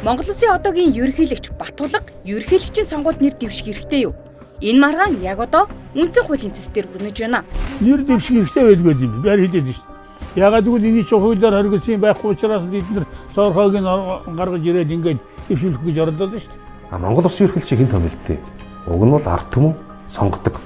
Монгол Улсын одоогийн ерөнхийлөгч Батулга ерөнхийлөгчийн сонгуульд нэр дэвших хэрэгтэй юу? Энэ маргаан яг одоо үндсэн хуулийн цэс дээр хүрнэж байна. Нэр дэвших хэрэгтэй байлгүй юм. Баяр хэлээд шүү дээ. Ягаад гэвэл энэ чинь хуулиар хоригдсон байхгүй учраас бид нар цорхойг нь гаргаж ирээд ингээд дэвшүүлэх гэж оролдоод шүү дээ. Монгол Улсын ерөнхийлөгч хэн томилдтыг? Уг нь бол ард түмэн сонгодог.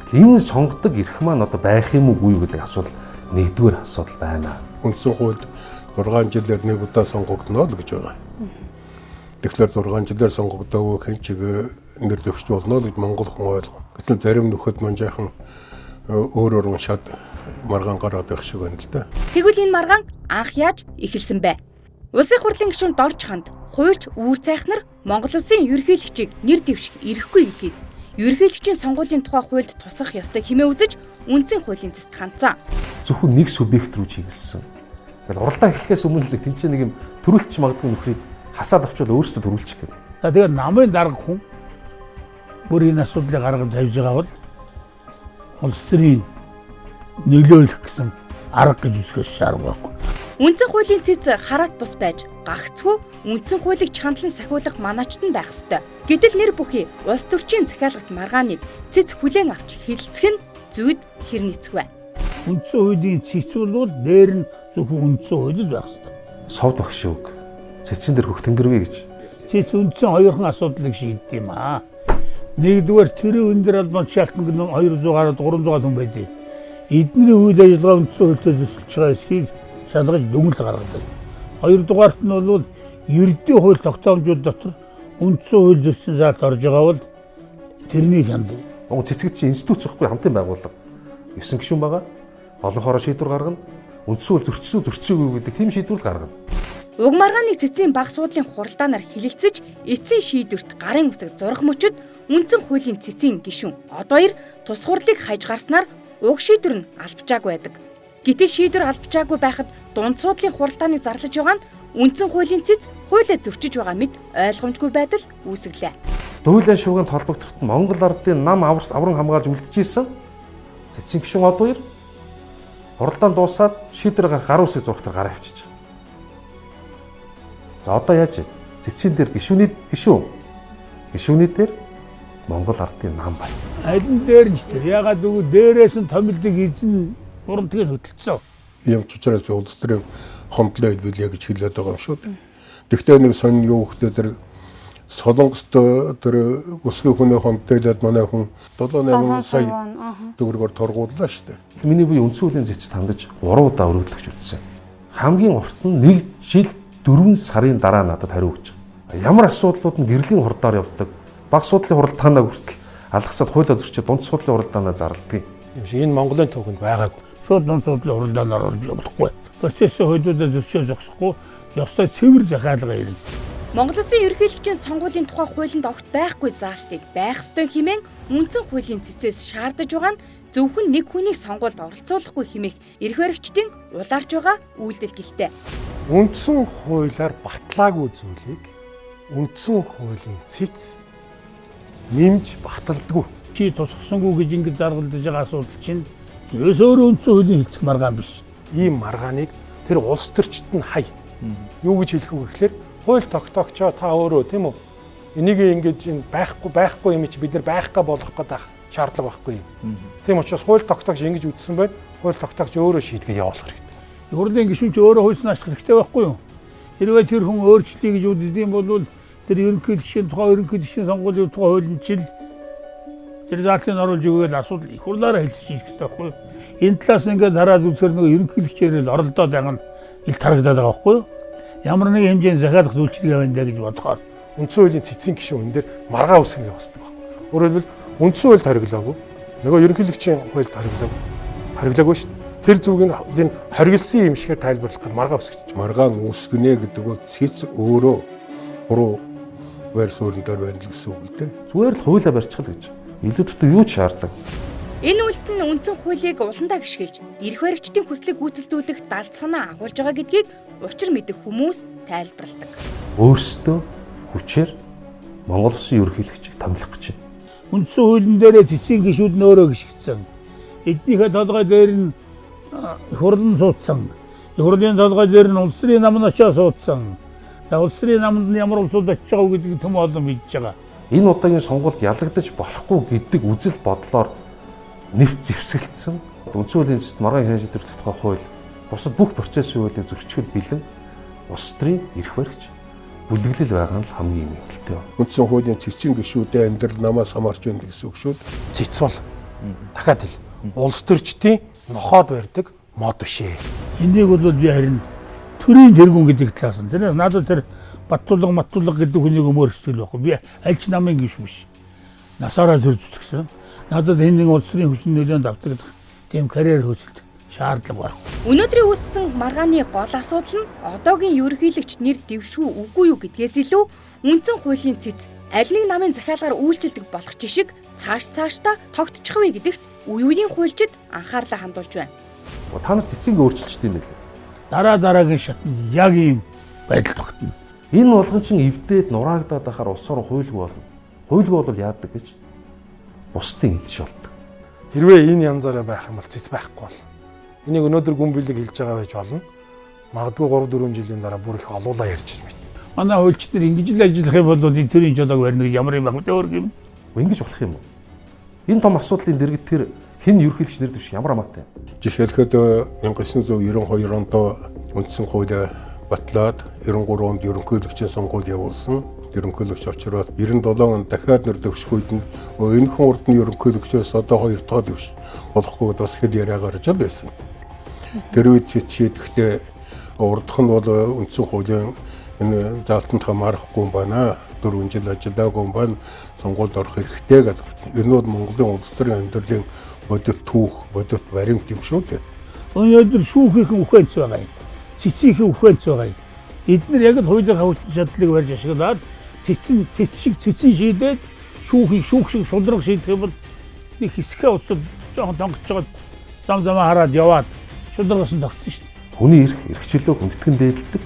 Энэ сонгодог эрх маань одоо байх юм уу гэдэг асуудал нэгдүгээр асуудал байна. Үндсэн хуульд 6 жилээр нэг удаа сонгогдно л гэж байгаа. Тэгэхээр 6 жилээр сонгогдоогүй хэн ч нэр дэвшиж болно л гэж монгол хүн ойлгоо. Гэтэл зарим нөхөд маань жаахан өөрөөр уншаад маргаан гараад байх шиг байна л да. Тэгвэл энэ маргаан анх яаж эхэлсэн бэ? Улсын хурлын гишүүн Дорж ханд хуульч Үүр Цайхнар Монгол Улсын ерөнхийлөгчийг нэр дэвших эрхгүй гэдгийг ерөнхийлөгчийн сонгуулийн тухай хуульд тусгах ёстой хэмээн үзэж үндсэн хуулийн цэст хандсан. Зөвхөн нэг субъект рүү чиглэсэн. Тэгэл уралдаа эхлэхээс өмнө л тэнцээ нэг юм төрүүлч магадгүй нөхрийг хасаад авчвал өөрсдөө төрүүлчих гэнэ. Тэгээд намын дарга хүн бүр энэ асуудлыг гаргаж тавьж байгаа бол улс төрийн нөлөөлөх гэсэн арга гэж үзэхээс шаардлага байхгүй. Үндсэн хуулийн цэц хараат бус байж гагцгүй үндсэн хуулийг чандлан сахиулах манаачд нь байх ёстой. Гэтэл нэр бүхий улс төрчийн захиалгад маргааныг цэц хүлээн авч хилцэх нь зүйд хэр нийцэх вэ? Үндсэн хуулийн цэц бол дээр нь зөвхөн үндсэн хууль байх ёстой. Сов багш үг. Цэцэн дээр хөх тэнгэрвэ гэж. Цэц үндсэн хоёрхан асуудлыг шийддэг юм аа. Нэгдүгээр тэрийн өндөр албан шалтгаан 200 гаруй 300 хүн байдаг. Эдний үйл ажиллагаа үндсэн хуультай зөрчилж байгаа эсхийг шалгаж дүгнэлт гаргадаг. Хоёрдугаарт нь бол ердийн хууль тогтоомжууд дотор үндсэн хууль зөрчсөн заалт орж байгаа бол тэрнийг хяндаг. Монгол цэцэгч институт зөхгүй хамтын байгууллага. 9 гишүүн байгаа. Олон хороо шийдвэр гаргана. Үндсэн хууль зөрчсөгүй гэдэг тийм шийдвэр гаргана. Уг маргааныг цэцгийн баг суудлын хуралдаанаар хилэлцэж эцсийн шийдвэрт гарын үсэг зурх мөчөд үндсэн хуулийн цэцгийн гишүүн одоо 2 тус хурлыг хайж гарснаар уг шийдвэр нь албачаагүй байдаг. Гэтэл шийдвэр албачаагүй байхад дунд суудлын хуралдааныг зарлаж байгаа нь үндсэн хуулийн цэц хуулиа зөрчиж байгаа мэт ойлгомжгүй байдал үүсгэлээ. Дуулан шуугинд холбогдоход Монгол ардын нам авран хамгаалж үлдчихсэн. Цэцгийн гишүүн одоо 2 хуралдаан дуусаад шийдвэр гарах гарын үсэг зурхтар гараа авчиж. За одоо яаж вэ? Цэцгийн дээр гишүүний дээр Монгол ардын нам байна. Аль нь дээр нь ч тэр ягаад гэвэл дээрээс нь томилдог эзэн дурамтгийг хөдөлсөн. Ийм ч учраас улс төрийн хомдлоо хэлбэлээ гэж хэлээд байгаа юм шүү дээ. Тэгвэл нэг сонин юу гэхдээ тэр Солонгост тэр өсгөө хүнээ хомдлоод манай хүн 7-8 сая төгрөгөөр торгууллаа шүү дээ. Миний буй үндсэн хуулийн цэцэд хандаж 3 удаа өргөдлөгч үзсэн. Хамгийн урт нь 1 жил 4 сарын дараа надад хариу өгч байгаа. Ямар асуудлууд нь гэрлийн хурдаар явдаг. Баг суудлын хуралдаанаа хүртэл алгасаад хуулиа зөрчиж дунд суудлын хуралдаанаа зарладаг. юм шиг энэ Монголын түүхэнд байгаагүй. Шууд дунд суудлын хуралдаанаар орж явахгүй. Процессын хуулиудаа зөрчиж зогсохгүй ёстой цэвэр захиалга ирнэ. Монгол Улсын ерөнхийлөгчийн сонгуулийн тухай хуулинд огт байхгүй заалтыг байх ёстой хэмээн үндсэн хуулийн цэцээс шаардаж байгаа нь зөвхөн нэг хүнийг сонгуульд оролцуулахгүй хэмээх эрх баригчдын улаарч байгаа үйлдэл гэлтэй. Үндсэн хуулиар батлаагүй зүйлийг үндсэн хуулийн цэц нэмж баталдаггүй. Чи тусгасангүй гэж ингэж заргалдаж байгаа асуудал чинь ерөөс өөрөө үндсэн хуулийн хэлцэх маргаан биш. Ийм маргааныг тэр улс төрчид нь хай. Юу гэж хэлэх вэ гэхээр хууль тогтоогчоо та өөрөө тийм үү? Энийг ингэж энэ байхгүй юм чи бид нар байхгаа болгох гэдэг шаардлага байхгүй юм. Тийм учраас хууль тогтоогч ингэж үтсэн байд хууль тогтоогч өөрөө шийдгээ явуулах хэрэгтэй. Хурлын гишүүн ч өөрөө хуулиснаас хэрэгтэй байхгүй юу? Хэрвээ тэр хүн өөрчлөлтийг гэж үздэг юм бол тэр ерөнхийлөгчийн сонгуулийн тухай хуулийн жил тэр заалтыг оруулж өгөөл асуудал их хурлаараа хэлцэж хийх хэрэгтэй байхгүй юу? Энэ талаас ингээд хараад үзэхээр нөгөө ерөнхийлөгчээр л оролдоод байгаа нь ил тарагдаад байгаа байхгүй юу? Ямар нэг хэмжээний захиалга зүйлчлэг явна даа гэж бодохоор үндсэн хуулийн цэцгийн гишүүн энэ дээр маргаа үсгэн явуулдаг байна. Өөрөөр хэлбэл үндсэн хуульд хориглоогүй. Нөгөө ерөнхийлөгчийн хуульд хориглоогүй шүү дээ. Тэр зүгийг энэ хориглосон юм шигээр тайлбарлах гэж маргаа үсгэж. Маргаан үсгэнэ гэдэг бол цэц өөрөө буруу байр суурьнаар байна л гэсэн үг л дээ. Зүгээр л хуулиа барьчихл гэж. Илүү дутуу юу ч шаарддаг. Энэ үйлдэл нь үндсэн хуулийг уландаа гიშгэлж эрх баригчдын хүслийг гүйцэлдүүлэх далд санаа агуулж байгаа гэдгийг учир мэдэх хүмүүс тайлбарладаг. Өөрсдөө хүчээр Монгол Улсын ерөнхийлөгчийг томилох гэж байна. Үндсэн хуулийн дээрээ цэцгийн гишүүд нь өөрөө гიშгдсэн. Эднийхээ толгой дээр нь хурлан суудсан. Хурлын толгой дээр нь улс төрийн намын очоо суудсан. За улс төрийн намд нь ямар улсууд очиж байгаа гэдгийг төм олон мэдж байгаа. Энэ удаагийн сонгуульд ялагдаж болохгүй гэдэг үзэл бодлоор нэвт зэвсгэлцсэн. Үндсэн хуулийн эцэст маргаан хянаж төрөлх тухай хууль бусад бүх процессын хуулийг зөрчигдөл бэлэн улс төрийн эрх баригч бүлэглэл байгаа нь л хамгийн ихтэй. Үндсэн хуулийн цэцэн гишүүдээ амьдрал намаас хамаарч байна гэсэн үг шүү дээ. Цэц бол дахиад хэл. Улс төрчдийн нохоод барьдаг мод биш ээ. Энийг бол би харин төрийн тэргүүн гэдэг талаас нь. Тэрнээс надад тэр Баттулга гэдэг хүнийг өмөрсдөл байхгүй. Би аль ч намын гиш биш. Насаараа төр зүтгэсэн. Надад энэ нэг улс төрийн хүчин нөлөөнд автагдах тийм карьер хөөцөлт шаардлага байхгүй. Өнөөдрийн үүссэн маргааны гол асуудал нь одоогийн ерөнхийлөгч нэр дэвшгүй үгүй юу гэдгээс илүү үндсэн хуулийн цэц аль нэг намын захиалгаар үйлчилдэг болох жишг цаашдаа тогтчих вэ гэдэгт үе үеийн хуульчид анхаарлаа хандуулж байна. Та нар цэцгийг өөрчилж тийм байлээ. Дараагийн шатнд яг ийм байдал тогтно. Энэ болгон чинь эвдээд нураагдаад байхаар улс орон хуйлгүй болно. Хуйлгүй бол яадаг гэж бусдын эдш болдог. Хэрвээ энэ янзаараа байх юм бол цэц байхгүй бол. Энийг өнөөдөр гүн билэг хэлж байгаа байж болно. Магадгүй 3-4 жилийн дараа бүр их олуулаа ярьж ирмэ. Манай хуульчид нар ингэж л ажиллах юм бол энэ төрийн жолоог барьна гэж ямар юм байх вэ өөр юм. Ингэж болох юм уу? Энэ том асуудлын дэргэд тэр хэн ерөнхийлөгч нэр дэвших ямар амаатай. Жишээлхэд 1992 онд үндсэн хууль батлаад 93 онд ерөнхийлөгчийн сонгуул явуулсан. Ерөнхийлөгч очроод 97 онд дахиад нэр дэвших үед энэ хүн урд нь ерөнхийлөгчөөс одоо 2 дахь дэвш болохгүй бас хэд яриа гарч л байсан. Тэр үед шийдэхдээ урдх нь бол үндсэн хуулийн энэ залтанд хамаарахгүй юм байна. 4 жил ажиллаагүй юм байна. Сонгуульд орох хэрэгтэй гэдэг. Энэ бол Монголын улс төрийн амьдралын бодит түүх, бодит баримт юм шүү дээ. Өнөөдөр шүүхийн үхэнц байгаа юм. Цэцгийн үхэнц байгаа юм. Эдгээр яг л хуулийн хавцын шатлыг барьж ашиглаад цэцэн шийдээд шүүх шиг шудраг шийдэх юм бол нэг хэсгээ усад жоохон тонгож жоод замаа хараад яваад шудрагаас нь тогтсон шүү дээ. Хүний эрх чөлөө хүндэтгэн дээдэлдэг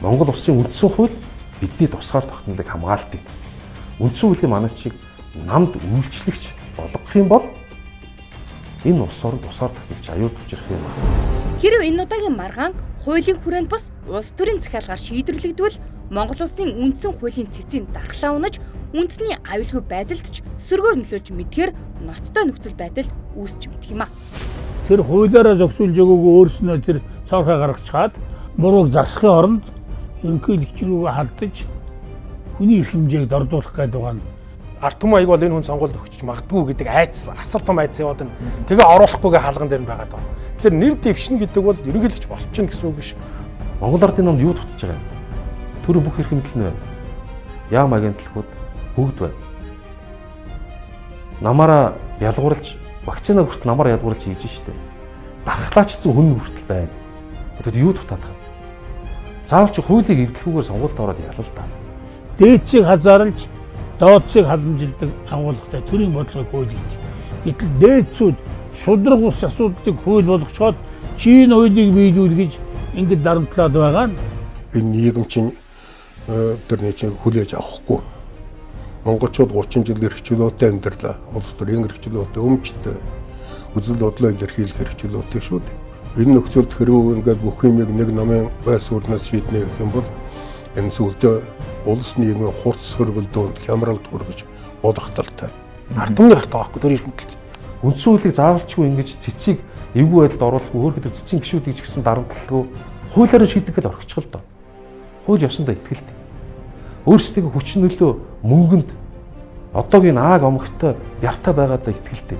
Монгол улсын үндсэн хууль бидний тусгаар тогтнолыг хамгаалдаг. Үндсэн хуулийн манайчийг намд үйлчлэгч болгох юм бол энэ улс орнд тусгаар тогтнолж аюул учрах юм. Хэрэв энэ удаагийн маргаан хуулийн хүрээнд бус улс төрийн захиалгаар шийдвэрлэгдвэл Монгол улсын үндсэн хуулийн цэцийн дархлаа унаж үндэсний аюулгүй байдалд ч сөргөөр нөлөөлж мэдгээр ноцтой нөхцөл байдал үүсч мэдэх юм а. Тэр хуулиараа зохицуулж өгөөгүй өөрснөө тэр цаорхоо гаргачихад бурууг зарсахын оронд ерөнхийлөгч рүүгээ хандаж хүний эрх хэмжээг дордуулах гэдэг байгаа нь ард түмэн аяг бол энэ хүн сонгуульд өгч магадгүй гэдэг айдас асар том айдас яваад байна. Тэгээ оруулахгүйгээ хаалган дээр нь байгаад байна. Тэгэхээр нэр дэвшнэ гэдэг бол ерөнхийлөгч болчихно гэсэн үг биш. Монгол ардын намд юу дутж байгаа юм? Төрийн бүх эрх мэдэл нь байна. Яам агентлагууд бүгд байна. Намаараа ялгуурлаж, вакцина хүртэл намаараа ялгуурлаж хийж штэ. Дархлаачсан хүн хүртэл байна. Одоо юу дутаад байгаа? Заавал чи хуулийг эвдлэхгүйгээр сонгуульд ороод ялал та. Дээдсийг хазаарлаж, дооцсыг халамжилдаг агуулгатай төрийн бодлогыг хуулийг. Гэтэл дээдсүүд шудраг ус асуудлыг хууль болгочоод Чин хуулийг биелүүлгэж ингэж дарамтлаад байгаа нь энэ нийгэм чинь тэрний чинь хүлээж авахгүй. Монголчууд 30 жил эрхчлөөтэй амьдралаа. Улс төрийн эрхчлөөтэй өмчтэй үзэл бодлоо илэрхийлэх эрхчлөөтэй шүү дээ. Энэ нөхцөлд хэрвээ ингээд бүх юмыг нэг намын байр сууриас шийднэ гэх юм бол энэ сүлдээ улс нийгмийн хурц сөргөлдөөнд хямралд хүргэж болох талтай. Ард түмний хартаа байхгүй төр иргэнтэлж. Үндсэн хуулийг заавалчгүй ингэж цэцгийг эвгүй байдалд оруулахгүй өөр гэдэг цэцгийн гишүүдийг ч гэсэн дарамтлалгүй хуулиараа шийдэх гэл орчихгол доо. Хууль ёсондоо итгэлтэй. Өөрсдөө хүчин нөлөө мөнгөнд одоогийн ааг омогтой яртай байгаадаа итгэлтэй.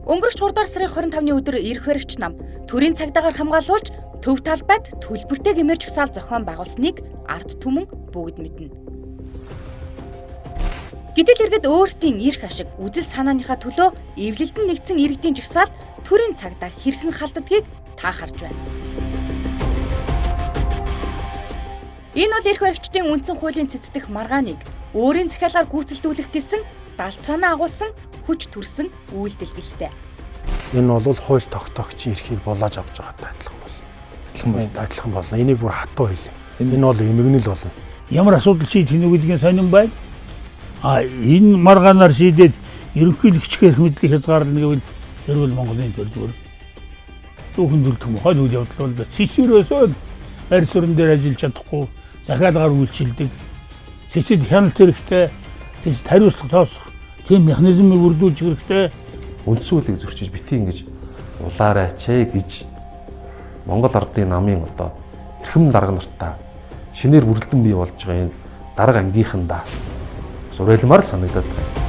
Өнгөрөх хурдар сарын 25-ны өдөр эрх баригч нам төрийн цагдаагаар хамгаалуулж төв талбайд төлбөртэй гэмээр жагсаал зохион байгуулсныг ард түмэн бүгд мэднэ. Гэтэл иргэд өөрсдийн эрх ашиг үзэл санааныхаа төлөө эвлэлдэн нэгдсэн иргэдийн жагсаалд төрийн цагдаа хэрхэн халддгийг та харж байна. Энэ бол эрх баригчдын үндсэн хуулийн цэцдэх маргааныг өөрийн захиалгаар гүйцэлдүүлэх гэсэн далд санаа агуулсан хүч төрсөн үйлдэл гэлтэй. Энэ бол хууль тогтоогчийн эрхийг булааж авч байгаатай адилхан болно. Энийг бүр хатуу хэлээ. Энэ бол эмгэнэл болно. Ямар асуудал шийдэх нь гэдгийг сонирн байна. Энэ маргаанаар шийдээд ерөнхийлөгчийн эрх мэдлийг хязгаарлана гэвэл тэр бол Монголын төлөвлөр. Түүхэн дүртэх хол үйл явдал бол цэцүүрөөсөө байр суурин дээр ажиллаж чадахгүй захиалгаар үйлчилдэг. Цэцэд хяналт хэрэгтэй, цэцэд хариуцлага тоосох тийм механизмыг бүрдүүлж хэрэгтэй. Үндсүүлийг зөрчиж битгий ингэж улаарайч гэж Монгол ардын намын одоо эрхэм дарга нартаа шинээр бүрэлдэн бий болж байгаа энэ дарга ангийнхандаа уриалмаар санагдаад байна.